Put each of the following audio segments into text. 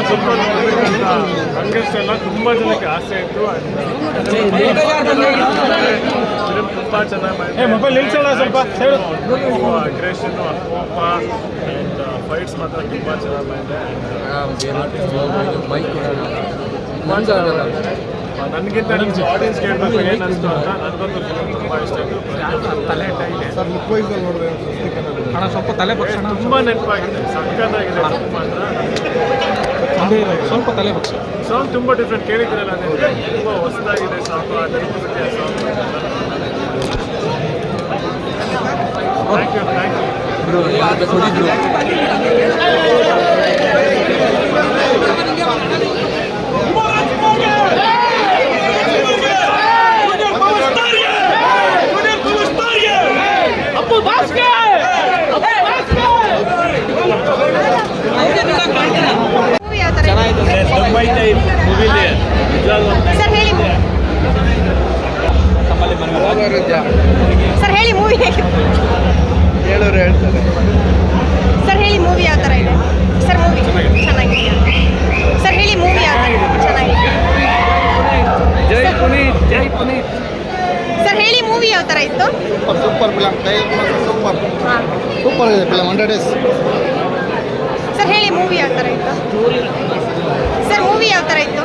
ಸ್ವಲ್ಪ ನೋಡಬೇಕಂತ ಹಂಗಷ್ಟೆಲ್ಲ ತುಂಬ ಜನಕ್ಕೆ ಆಸೆ ಇತ್ತು. ಫಿಲ್ಮ್ ತುಂಬ ಚೆನ್ನಾಗಿ ಮೊಬೈಲ್ ನಿಲ್ಸೋಣ ಸ್ವಲ್ಪ ಅಗ್ರೆಷನ್ನು ಕೋಪ ಆ್ಯಂಡ್ ಫೈಟ್ಸ್ ಮಾತ್ರ ತುಂಬ ಚೆನ್ನಾಗಿ ಮಾಡಿದೆ. ನನಗಿಂತ ನಿಮ್ಮ ಆಡಿಯನ್ಸ್ ಕೇಳಬೇಕು ಏನು ಅನಿಸ್ತು ಅಂತ. ನನಗಂತೂ ಫಿಲ್ಮ್ ತುಂಬ ಇಷ್ಟ ಆಯಿತು. ತಲೆ ಟೈಲೆ ಸರ್ ಮುಖ್ಯವಾಗಿ ನೋಡಿದೆ ಹಣ ಸ್ವಲ್ಪ ತಲೆ ಪಕ್ಷಣ ತುಂಬ ನೆನಪಾಗಿದೆ, ಸಕ್ಕತ್ತಾಗಿದೆ. ಸ್ವಲ್ಪ ತಲೆ ಪಕ್ಷ ಸಾಂಗ್ ತುಂಬ ಡಿಫ್ರೆಂಟ್ ಕೇಳಿದ್ದೀರಲ್ಲ, ನಿಮಗೆ ತುಂಬ ಹೊಸದಾಗಿದೆ ಸಾಂಗ್. ನೆನಪಿಸುತ್ತೆ ಆ ಸಾಂಗ್. ಥ್ಯಾಂಕ್ ಸರ್ ಹೇಳಿ ಸರ್ ಹೇಳಿ ಮೂವಿ ಹೇಗೆ ಹೇಳೋರು ಹೇಳ್ತಾರೆ. ಸರ್ ಹೇಳಿ ಮೂವಿ ಯಾವ ಥರ ಇದೆ ಸರ್? ಮೂವಿ ಚೆನ್ನಾಗಿದೆ ಸರ್. ಹೇಳಿ ಮೂವಿ ಯಾವ ಥರ ಚೆನ್ನಾಗಿದೆ ಸರ್? ಹೇಳಿ ಮೂವಿ ಯಾವ ಥರ ಇತ್ತು? ಸೂಪರ್ ಫಿಲಮ್, ಸೂಪರ್ ಸೂಪರ್ ಇದೆ ಫಿಲಮ್, 100 days. ಸರ್ ಹೇಳಿ ಮೂವಿ ಯಾವ ಥರ ಇತ್ತು ಸರ್? ಮೂವಿ ಯಾವ ಥರ ಇತ್ತು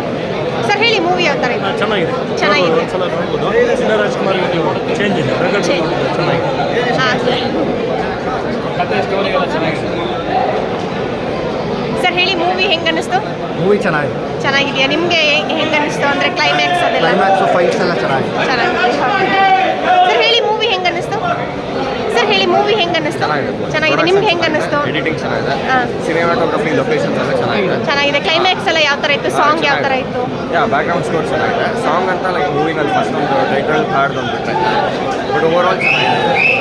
ಸರ್? ಹೇಳಿ ಮೂವಿ ಯಾವ ಥರ ಇತ್ತು? ಚೆನ್ನಾಗಿದೆ. ಚೆನ್ನಾಗಿದೆ. ಒಂದ್ಸಲ ನೋಡ್ಬೋದು. ರಾಜ್ಕುಮಾರ್ ಚೇಂಜ್ ಇದೆ, ಚೆನ್ನಾಗಿದೆ. ಹಾಂ ಕತೆ ಸ್ಟೋರಿ ಎಲ್ಲ ಚೆನ್ನಾಗಿದೆ. ಸರ್ ಹೇಳಿ ಮೂವಿ ಹೆಂಗೆ ಅನ್ನಿಸ್ತು? ಮೂವಿ ಚೆನ್ನಾಗಿದೆ. ಚೆನ್ನಾಗಿದೆಯಾ? ನಿಮಗೆ ಹೆಂಗೆ ಅನ್ನಿಸ್ತು ಅಂದರೆ ಕ್ಲೈಮ್ಯಾಕ್ಸ್ ಅದೆಲ್ಲ? ಕ್ಲೈಮ್ಯಾಕ್ಸು ಫೈಟ್ಸ್ ಎಲ್ಲ ಚೆನ್ನಾಗಿದೆ. ಚೆನ್ನಾಗಿದೆ. ಸರ್ ಹೇಳಿ ಮೂವಿ ಹೆಂಗೆ ಅನ್ನಿಸ್ತು ಸರ್? ಹೇಳಿ ಮೂವಿ ಹೆಂಗೆ ಅನ್ನಿಸ್ತು? ಚೆನ್ನಾಗಿದೆ. ನಿಮ್ಗೆ ಹೆಂಗೆ ಅನ್ನಿಸ್ತು? ಎಡಿಟಿಂಗ್ ಚೆನ್ನಾಗಿದೆ, ಹಾಂ ಸಿನಿಮಾಟೋಗ್ರಫಿ, ಲೊಕೇಶನ್ಸ್ ಎಲ್ಲ ಚೆನ್ನಾಗಿದೆ. ಚೆನ್ನಾಗಿದೆ. ಕ್ಲೈಮ್ಯಾಕ್ಸ್ ಎಲ್ಲ ಯಾವ ಥರ ಇತ್ತು? ಸಾಂಗ್ ಯಾವ ಥರ ಇತ್ತು? ಬ್ಯಾಕ್ಗ್ರೌಂಡ್ ಸ್ಕೋರ್ ಚೆನ್ನಾಗಿದೆ. ಸಾಂಗ್ ಅಂತ ಲೈಕ್ ಮೂವಿನಲ್ಲಿ ಫಸ್ಟ್ ಒಂದು ಟೈಟಲ್ ಹಾಡ್ದು ಅಂದ್ಬಿಟ್ರೆ, ಬಟ್ ಓವರ್ ಆಲ್ ಚೆನ್ನಾಗಿದೆ.